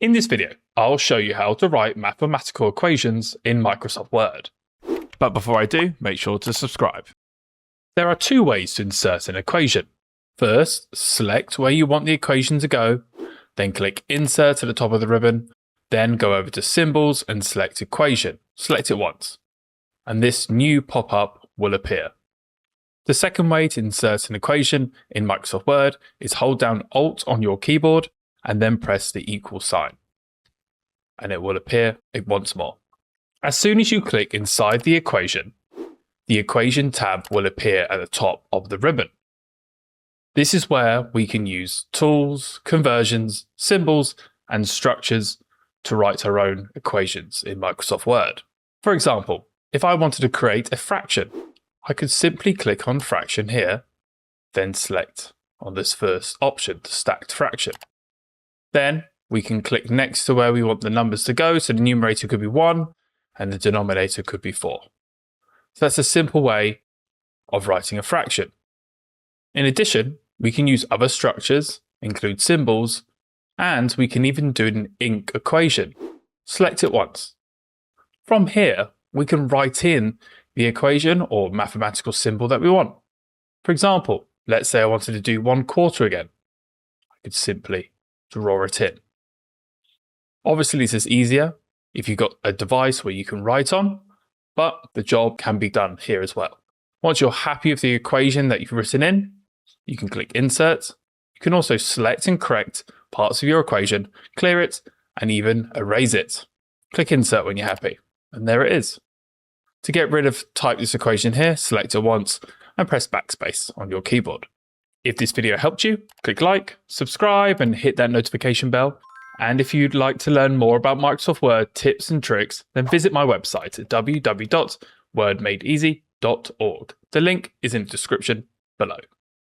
In this video, I'll show you how to write mathematical equations in Microsoft Word. But before I do, make sure to subscribe. There are two ways to insert an equation. First, select where you want the equation to go, then click Insert at the top of the ribbon, then go over to Symbols and select Equation. Select it once, and this new pop-up will appear. The second way to insert an equation in Microsoft Word is hold down Alt on your keyboard and then press the equal sign, and it will appear once more. As soon as you click inside the equation tab will appear at the top of the ribbon. This is where we can use tools, conversions, symbols, and structures to write our own equations in Microsoft Word. For example, if I wanted to create a fraction, I could simply click on fraction here, then select on this first option, the stacked fraction. Then we can click next to where we want the numbers to go, so the numerator could be 1 and the denominator could be 4. So that's a simple way of writing a fraction. In addition, we can use other structures, include symbols, and we can even do an inc equation. Select it once. From here, we can write in the equation or mathematical symbol that we want. For example, let's say I wanted to do 1/4 again. I could simply draw it in. Obviously, this is easier if you've got a device where you can write on, but the job can be done here as well. Once you're happy with the equation that you've written in, you can click Insert. You can also select and correct parts of your equation, clear it, and even erase it. Click Insert when you're happy, and there it is. To get rid of type this equation here, select it once and press backspace on your keyboard. If this video helped you, click like, subscribe, and hit that notification bell. And if you'd like to learn more about Microsoft Word tips and tricks, then visit my website at www.wordmadeeasy.org. The link is in the description below.